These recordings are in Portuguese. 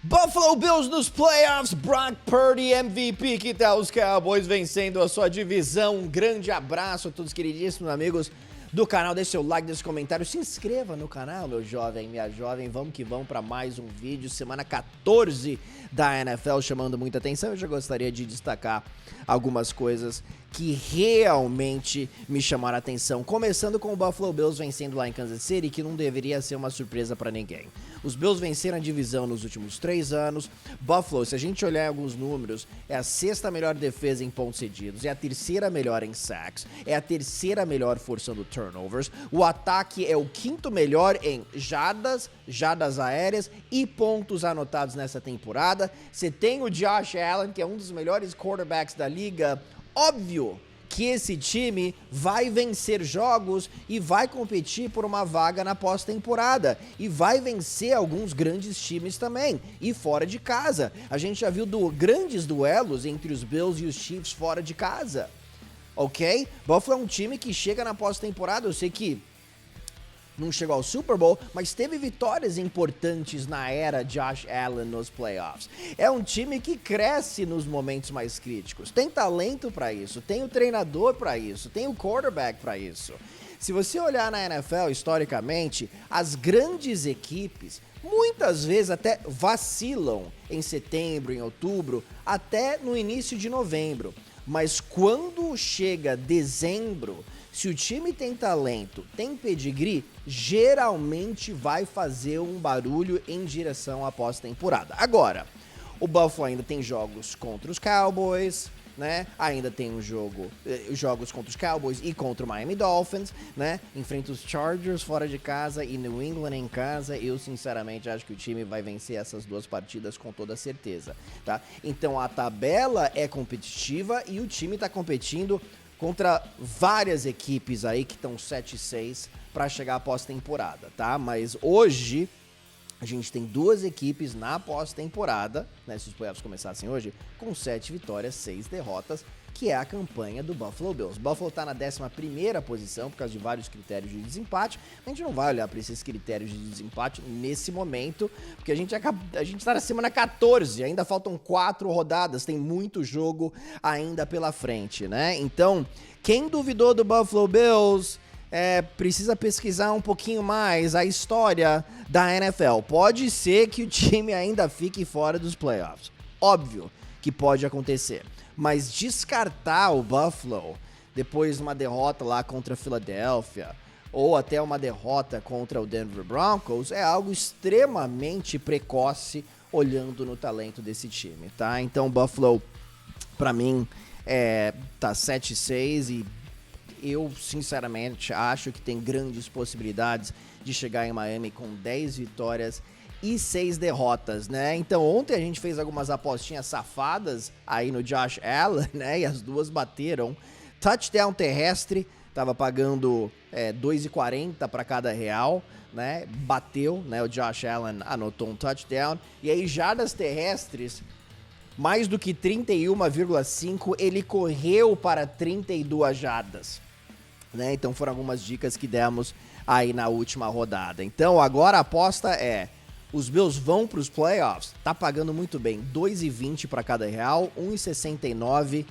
Buffalo Bills nos playoffs, Brock Purdy MVP, que tal os Cowboys vencendo a sua divisão? Um grande abraço a todos os queridíssimos amigos do canal, deixe seu like, deixe seu comentário, se inscreva no canal, meu jovem, minha jovem, vamos que vamos para mais um vídeo, semana 14 da NFL, chamando muita atenção. Eu já gostaria de destacar algumas coisas que realmente me chamaram a atenção, começando com o Buffalo Bills vencendo lá em Kansas City, que não deveria ser uma surpresa para ninguém. Os Bills venceram a divisão nos últimos 3 anos. Buffalo, se a gente olhar em alguns números, é a 6ª melhor defesa em pontos cedidos, é a 3ª melhor em sacks, é a 3ª melhor forçando turnovers, o ataque é o 5º melhor em jardas aéreas e pontos anotados nessa temporada. Você tem o Josh Allen, que é um dos melhores quarterbacks da liga. Óbvio que esse time vai vencer jogos e vai competir por uma vaga na pós-temporada e vai vencer alguns grandes times também, e fora de casa. A gente já viu grandes duelos entre os Bills e os Chiefs fora de casa, ok? Buffalo é um time que chega na pós-temporada, eu sei que não chegou ao Super Bowl, mas teve vitórias importantes na era Josh Allen nos playoffs. É um time que cresce nos momentos mais críticos. Tem talento para isso, tem o treinador para isso, tem o quarterback para isso. Se você olhar na NFL historicamente, as grandes equipes muitas vezes até vacilam em setembro, em outubro, até no início de novembro. Mas quando chega dezembro, se o time tem talento, tem pedigree, geralmente vai fazer um barulho em direção à pós-temporada. Agora, o Buffalo ainda tem jogos contra os Cowboys, né? Ainda tem jogos contra os Cowboys e contra o Miami Dolphins, né? Enfrenta os Chargers fora de casa e New England em casa. Eu, sinceramente, acho que o time vai vencer essas duas partidas com toda certeza, tá? Então, a tabela é competitiva e o time tá competindo contra várias equipes aí que estão 7-6 para chegar à pós-temporada, tá? Mas hoje a gente tem 2 equipes na pós-temporada, né, se os playoffs começassem hoje, com 7 vitórias, 6 derrotas, que é a campanha do Buffalo Bills. Buffalo tá na 11ª posição por causa de vários critérios de desempate. A gente não vai olhar para esses critérios de desempate nesse momento, porque a gente tá na semana 14, ainda faltam 4 rodadas, tem muito jogo ainda pela frente, né? Então, quem duvidou do Buffalo Bills precisa pesquisar um pouquinho mais a história da NFL. Pode ser que o time ainda fique fora dos playoffs. Óbvio que pode acontecer. Mas descartar o Buffalo depois de uma derrota lá contra a Philadelphia ou até uma derrota contra o Denver Broncos é algo extremamente precoce olhando no talento desse time, tá? Então o Buffalo, pra mim, tá 7-6 e eu, sinceramente, acho que tem grandes possibilidades de chegar em Miami com 10 vitórias e 6 derrotas, né? Então ontem a gente fez algumas apostinhas safadas aí no Josh Allen, né? E as duas bateram. Touchdown terrestre, tava pagando 2,40 para cada real, né? Bateu, né? O Josh Allen anotou um touchdown. E aí jardas terrestres, mais do que 31,5, ele correu para 32 jardas, né? Então foram algumas dicas que demos aí na última rodada. Então agora a aposta os Bills vão para os playoffs, tá pagando muito bem, 2,20 para cada real, 1,69,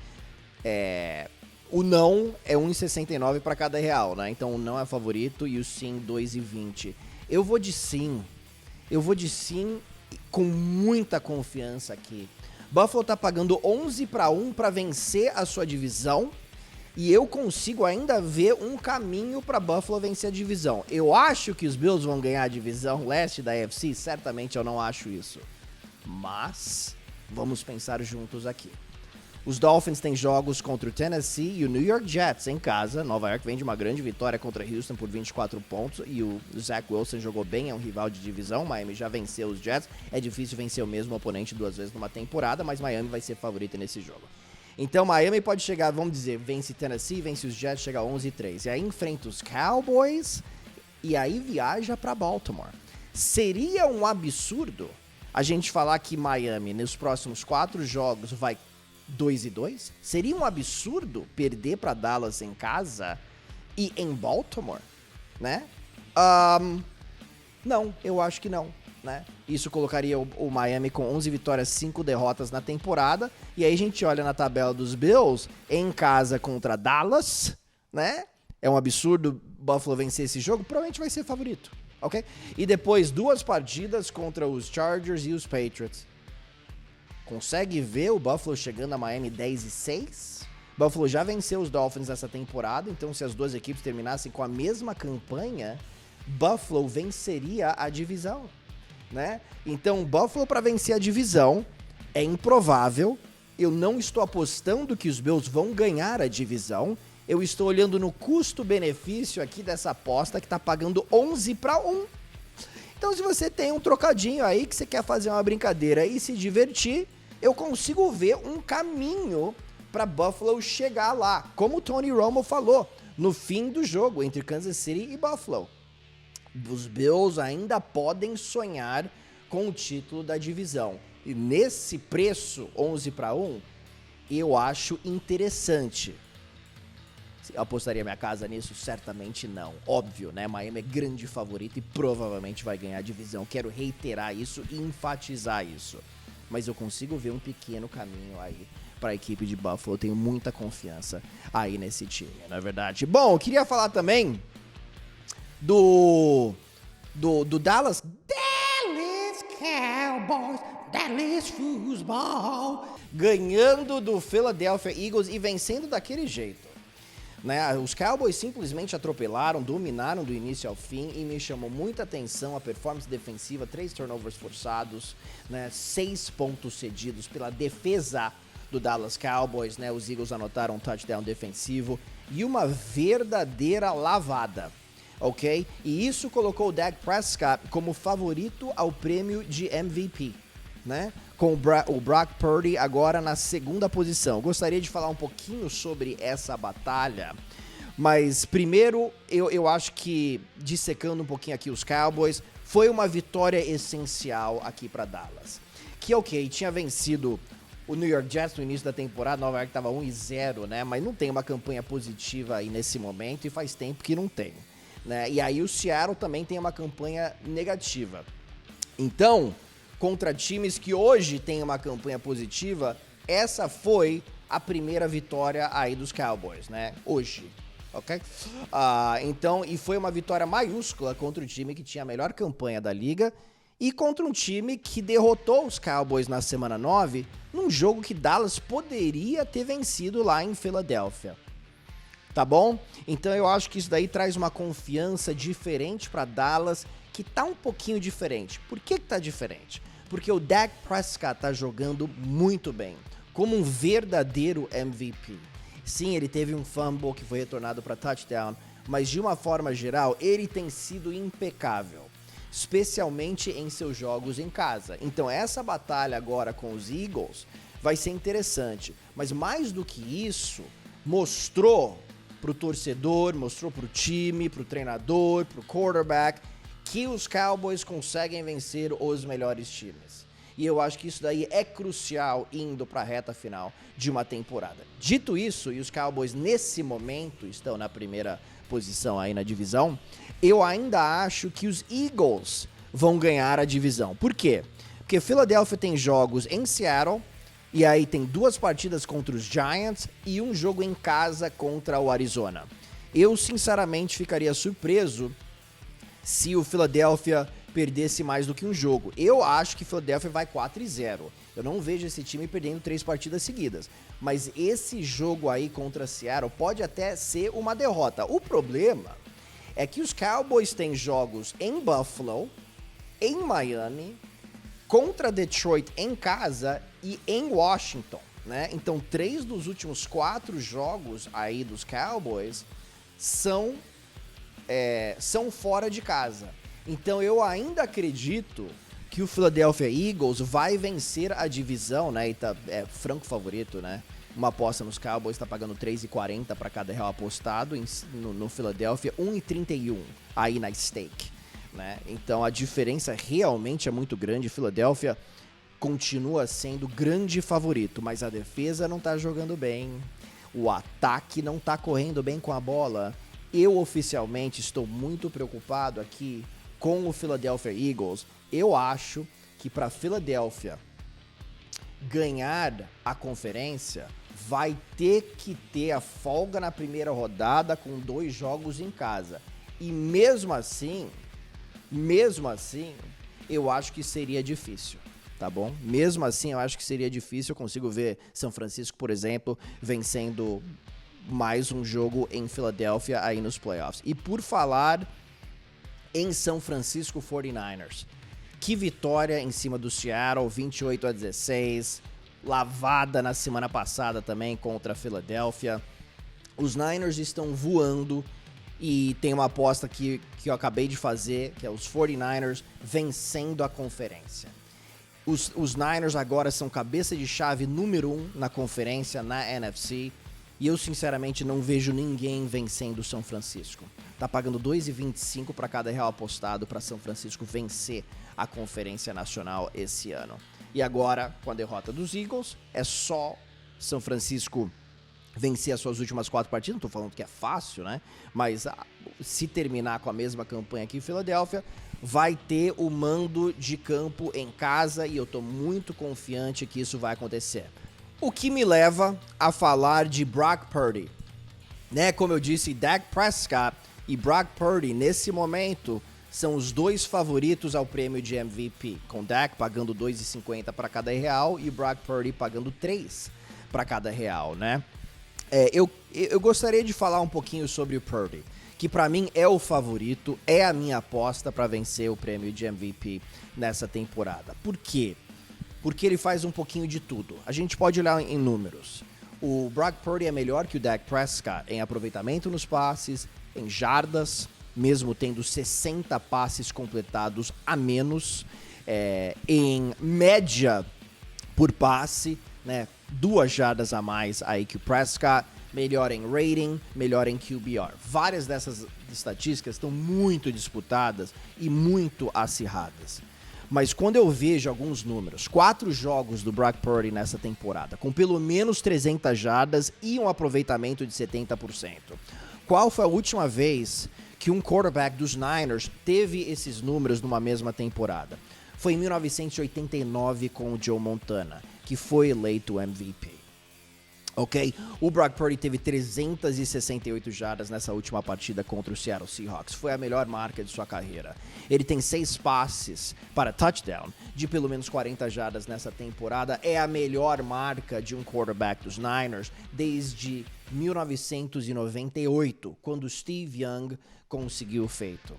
o não é 1,69 para cada real, né? Então o não é favorito e o sim 2,20. Eu vou de sim com muita confiança aqui. Buffalo tá pagando 11-1 para vencer a sua divisão. E eu consigo ainda ver um caminho para Buffalo vencer a divisão. Eu acho que os Bills vão ganhar a divisão leste da AFC? Certamente eu não acho isso. Mas vamos pensar juntos aqui. Os Dolphins têm jogos contra o Tennessee e o New York Jets em casa. Nova York vem de uma grande vitória contra Houston por 24 pontos. E o Zach Wilson jogou bem, é um rival de divisão. Miami já venceu os Jets. É difícil vencer o mesmo oponente 2 vezes numa temporada, mas Miami vai ser favorito nesse jogo. Então Miami pode chegar, vamos dizer, vence Tennessee, vence os Jets, chega a 11-3. E aí enfrenta os Cowboys e aí viaja para Baltimore. Seria um absurdo a gente falar que Miami, nos próximos 4 jogos, vai 2-2? Seria um absurdo perder para Dallas em casa e em Baltimore, né? Não, eu acho que não, né? Isso colocaria o Miami com 11 vitórias, 5 derrotas na temporada. E aí a gente olha na tabela dos Bills, em casa contra Dallas, né? É um absurdo Buffalo vencer esse jogo, provavelmente vai ser favorito, ok? E depois 2 partidas contra os Chargers e os Patriots. Consegue ver o Buffalo chegando a Miami 10-6? Buffalo já venceu os Dolphins essa temporada, então se as duas equipes terminassem com a mesma campanha, Buffalo venceria a divisão, né? Então, Buffalo para vencer a divisão é improvável. Eu não estou apostando que os Bills vão ganhar a divisão. Eu estou olhando no custo-benefício aqui dessa aposta que tá pagando 11-1. Então, se você tem um trocadinho aí que você quer fazer uma brincadeira e se divertir, eu consigo ver um caminho para Buffalo chegar lá, como o Tony Romo falou, no fim do jogo entre Kansas City e Buffalo. Os Bills ainda podem sonhar com o título da divisão. E nesse preço, 11-1, eu acho interessante. Eu apostaria minha casa nisso? Certamente não. Óbvio, né? Miami é grande favorito e provavelmente vai ganhar a divisão. Quero reiterar isso e enfatizar isso. Mas eu consigo ver um pequeno caminho aí para a equipe de Buffalo. Eu tenho muita confiança aí nesse time, não é verdade? Bom, eu queria falar também do Dallas Cowboys, Dallas Football, ganhando do Philadelphia Eagles e vencendo daquele jeito, né? Os Cowboys simplesmente atropelaram, dominaram do início ao fim e me chamou muita atenção a performance defensiva, 3 turnovers forçados, né? 6 pontos cedidos pela defesa do Dallas Cowboys, né? Os Eagles anotaram um touchdown defensivo e uma verdadeira lavada. Ok? E isso colocou o Dak Prescott como favorito ao prêmio de MVP, né? Com o Brock Purdy agora na segunda posição. Gostaria de falar um pouquinho sobre essa batalha, mas primeiro eu acho que, dissecando um pouquinho aqui os Cowboys, foi uma vitória essencial aqui para Dallas. Que ok, tinha vencido o New York Jets no início da temporada, Nova York estava 1-0, né? Mas não tem uma campanha positiva aí nesse momento e faz tempo que não tem. Né? E aí o Seattle também tem uma campanha negativa. Então, contra times que hoje têm uma campanha positiva, essa foi a primeira vitória aí dos Cowboys, né? Hoje, ok? Então, e foi uma vitória maiúscula contra o time que tinha a melhor campanha da liga e contra um time que derrotou os Cowboys na semana 9 num jogo que Dallas poderia ter vencido lá em Filadélfia. Tá bom? Então eu acho que isso daí traz uma confiança diferente para Dallas, que tá um pouquinho diferente. Por que tá diferente? Porque o Dak Prescott tá jogando muito bem, como um verdadeiro MVP. Sim, ele teve um fumble que foi retornado para touchdown, mas de uma forma geral, ele tem sido impecável, especialmente em seus jogos em casa. Então essa batalha agora com os Eagles vai ser interessante, mas mais do que isso, mostrou pro torcedor, mostrou pro time, pro treinador, pro quarterback, que os Cowboys conseguem vencer os melhores times. E eu acho que isso daí é crucial indo pra reta final de uma temporada. Dito isso, e os Cowboys nesse momento estão na primeira posição aí na divisão, eu ainda acho que os Eagles vão ganhar a divisão. Por quê? Porque Philadelphia tem jogos em Seattle, e aí tem 2 partidas contra os Giants e um jogo em casa contra o Arizona. Eu, sinceramente, ficaria surpreso se o Philadelphia perdesse mais do que um jogo. Eu acho que o Philadelphia vai 4-0. Eu não vejo esse time perdendo 3 partidas seguidas. Mas esse jogo aí contra Seattle pode até ser uma derrota. O problema é que os Cowboys têm jogos em Buffalo, em Miami, contra Detroit em casa e em Washington, né? Então 3 dos últimos 4 jogos aí dos Cowboys são fora de casa. Então eu ainda acredito que o Philadelphia Eagles vai vencer a divisão, né? E tá franco favorito, né? Uma aposta nos Cowboys está pagando 3,40 para cada real apostado, no Philadelphia 1,31 aí na stake. Né? Então a diferença realmente é muito grande. Philadelphia continua sendo grande favorito, mas a defesa não tá jogando bem, o ataque não tá correndo bem com a bola. Eu oficialmente estou muito preocupado aqui com o Philadelphia Eagles. Eu acho que para Philadelphia ganhar a conferência, vai ter que ter a folga na primeira rodada com 2 jogos em casa. E mesmo assim, eu acho que seria difícil, tá bom? Mesmo assim, eu acho que seria difícil. Eu consigo ver São Francisco, por exemplo, vencendo mais um jogo em Filadélfia aí nos playoffs. E por falar em São Francisco 49ers, que vitória em cima do Seattle, 28-16, lavada na semana passada também contra a Filadélfia. Os Niners estão voando e tem uma aposta que eu acabei de fazer, que é os 49ers vencendo a conferência. Os Niners agora são cabeça de chave número 1 na conferência, na NFC, e eu sinceramente não vejo ninguém vencendo o São Francisco. Tá pagando 2,25 para cada real apostado para São Francisco vencer a Conferência Nacional esse ano. E agora, com a derrota dos Eagles, é só São Francisco vencer as suas últimas 4 partidas. Não tô falando que é fácil, né? Mas se terminar com a mesma campanha aqui em Filadélfia, vai ter o mando de campo em casa e eu tô muito confiante que isso vai acontecer. O que me leva a falar de Brock Purdy, né? Como eu disse, Dak Prescott e Brock Purdy, nesse momento, são os 2 favoritos ao prêmio de MVP, com Dak pagando 2,50 para cada real e Brock Purdy pagando 3 para cada real, né? Eu gostaria de falar um pouquinho sobre o Purdy, que para mim é o favorito, é a minha aposta para vencer o prêmio de MVP nessa temporada. Por quê? Porque ele faz um pouquinho de tudo. A gente pode olhar em números. O Brock Purdy é melhor que o Dak Prescott em aproveitamento nos passes, em jardas, mesmo tendo 60 passes completados a menos, em média por passe, né, 2 jardas a mais aí que o Prescott, melhor em rating, melhor em QBR. Várias dessas estatísticas estão muito disputadas e muito acirradas. Mas quando eu vejo alguns números, 4 jogos do Brock Purdy nessa temporada, com pelo menos 300 jardas e um aproveitamento de 70%. Qual foi a última vez que um quarterback dos Niners teve esses números numa mesma temporada? Foi em 1989 com o Joe Montana, que foi eleito MVP. Ok? O Brock Purdy teve 368 jardas nessa última partida contra o Seattle Seahawks. Foi a melhor marca de sua carreira. Ele tem 6 passes para touchdown de pelo menos 40 jardas nessa temporada. É a melhor marca de um quarterback dos Niners desde 1998, quando Steve Young conseguiu o feito.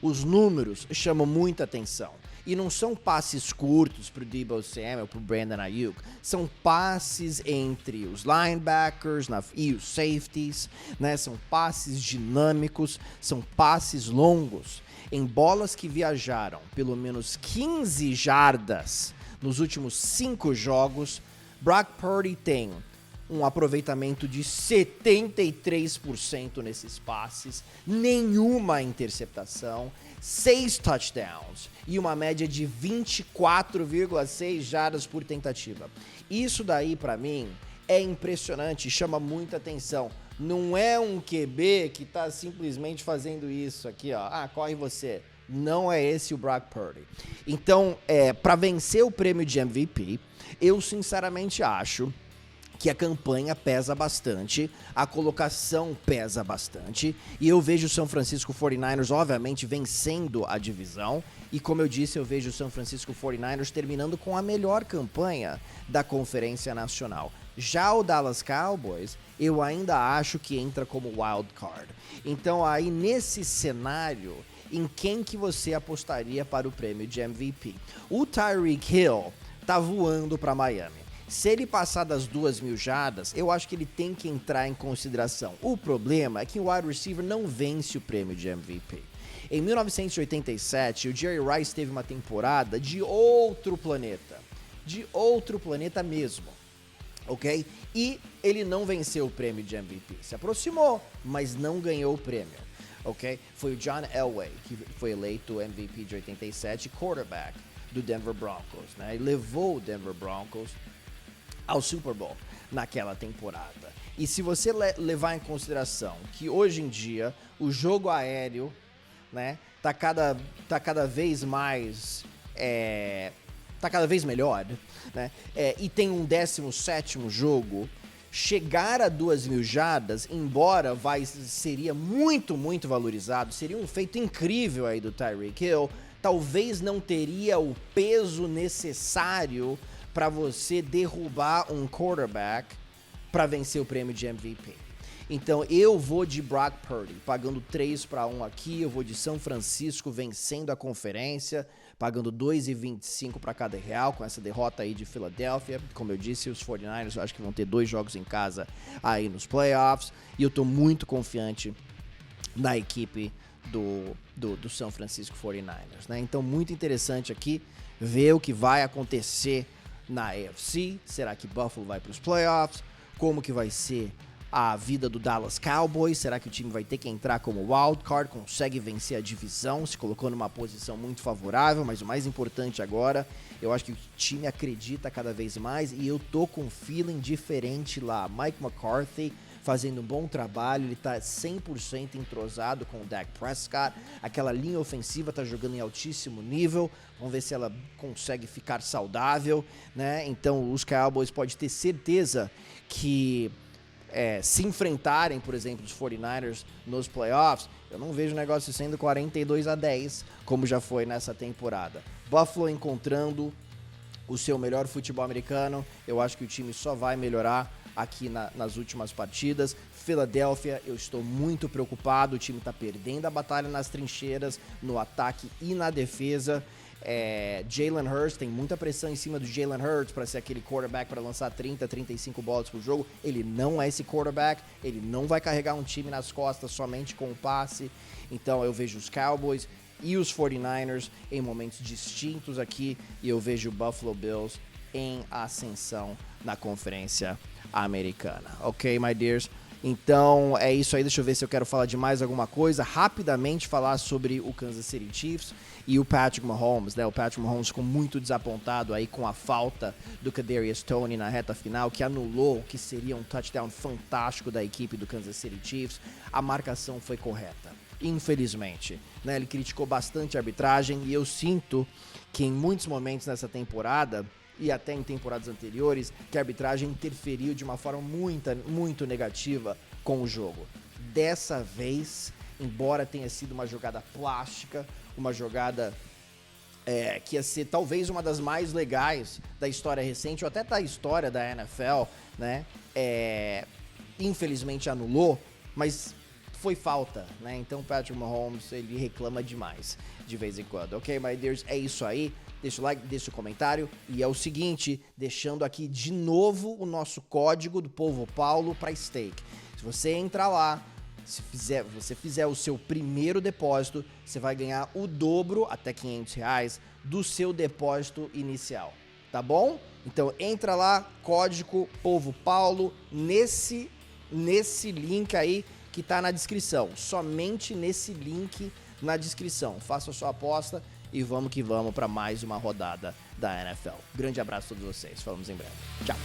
Os números chamam muita atenção. E não são passes curtos para o Deebo Samuel, para o Brandon Ayuk. São passes entre os linebackers e os safeties, né? São passes dinâmicos, são passes longos. Em bolas que viajaram pelo menos 15 jardas nos últimos 5 jogos, Brock Purdy tem um aproveitamento de 73% nesses passes, nenhuma interceptação, 6 touchdowns e uma média de 24,6 jardas por tentativa. Isso daí, pra mim, é impressionante, chama muita atenção. Não é um QB que tá simplesmente fazendo isso aqui, ó. Ah, corre você. Não é esse o Brock Purdy. Então, pra vencer o prêmio de MVP, eu sinceramente acho que a campanha pesa bastante, a colocação pesa bastante, e eu vejo o São Francisco 49ers, obviamente, vencendo a divisão, e como eu disse, eu vejo o São Francisco 49ers terminando com a melhor campanha da Conferência Nacional. Já o Dallas Cowboys, eu ainda acho que entra como wild card. Então aí, nesse cenário, em quem que você apostaria para o prêmio de MVP? O Tyreek Hill tá voando para Miami. Se ele passar das 2.000 jardas, eu acho que ele tem que entrar em consideração. O problema é que o wide receiver não vence o prêmio de MVP. Em 1987, o Jerry Rice teve uma temporada de outro planeta mesmo, ok? E ele não venceu o prêmio de MVP. Se aproximou, mas não ganhou o prêmio, ok? Foi o John Elway que foi eleito MVP de 87, quarterback do Denver Broncos, né? E levou o Denver Broncos ao Super Bowl naquela temporada. E se você levar em consideração que hoje em dia o jogo aéreo, né, tá cada vez mais tá cada vez melhor, né? E tem um 17º jogo. Chegar a 2.000 jardas, embora seria muito, muito valorizado, seria um feito incrível aí do Tyreek Hill, talvez não teria o peso necessário para você derrubar um quarterback para vencer o prêmio de MVP. Então eu vou de Brock Purdy, pagando 3-1 aqui, eu vou de São Francisco vencendo a conferência, pagando 2,25 para cada real, com essa derrota aí de Filadélfia. Como eu disse, os 49ers eu acho que vão ter 2 jogos em casa aí nos playoffs, e eu tô muito confiante na equipe do São Francisco 49ers, né? Então muito interessante aqui ver o que vai acontecer na AFC. Será que Buffalo vai para os playoffs? Como que vai ser a vida do Dallas Cowboys? Será que o time vai ter que entrar como wildcard? Consegue vencer a divisão? Se colocou numa posição muito favorável, mas o mais importante agora, eu acho que o time acredita cada vez mais e eu tô com um feeling diferente lá. Mike McCarthy fazendo um bom trabalho, ele tá 100% entrosado com o Dak Prescott, aquela linha ofensiva tá jogando em altíssimo nível, vamos ver se ela consegue ficar saudável, né? Então os Cowboys podem ter certeza que se enfrentarem, por exemplo, os 49ers nos playoffs, eu não vejo o negócio sendo 42-10, como já foi nessa temporada. Buffalo encontrando o seu melhor futebol americano, eu acho que o time só vai melhorar aqui nas últimas partidas. Philadelphia, eu estou muito preocupado, o time está perdendo a batalha nas trincheiras, no ataque e na defesa. Jalen Hurts, tem muita pressão em cima do Jalen Hurts para ser aquele quarterback para lançar 30, 35 bolas por jogo. Ele não é esse quarterback, ele não vai carregar um time nas costas somente com o passe. Então eu vejo os Cowboys e os 49ers em momentos distintos aqui, e eu vejo o Buffalo Bills em ascensão na conferência americana. Ok, my dears? Então é isso aí, deixa eu ver se eu quero falar de mais alguma coisa. Rapidamente falar sobre o Kansas City Chiefs e o Patrick Mahomes, né? O Patrick Mahomes ficou muito desapontado aí com a falta do Kadarius Toney na reta final, que anulou o que seria um touchdown fantástico da equipe do Kansas City Chiefs. A marcação foi correta, infelizmente, né? Ele criticou bastante a arbitragem e eu sinto que em muitos momentos nessa temporada e até em temporadas anteriores, que a arbitragem interferiu de uma forma muito negativa com o jogo. Dessa vez, embora tenha sido uma jogada plástica, uma jogada que ia ser talvez uma das mais legais da história recente, ou até da história da NFL, né? Infelizmente anulou, mas foi falta, né? Então o Patrick Mahomes, ele reclama demais de vez em quando. Ok, my dears, é isso aí. Deixa o like, deixa o comentário. E é o seguinte, deixando aqui de novo o nosso código do Povo Paulo para Stake. Se você entrar lá, se você fizer o seu primeiro depósito, você vai ganhar o dobro, até R$500, do seu depósito inicial. Tá bom? Então entra lá, código Povo Paulo, nesse link aí que tá na descrição. Somente nesse link na descrição. Faça a sua aposta e vamos que vamos para mais uma rodada da NFL. Grande abraço a todos vocês. Falamos em breve. Tchau.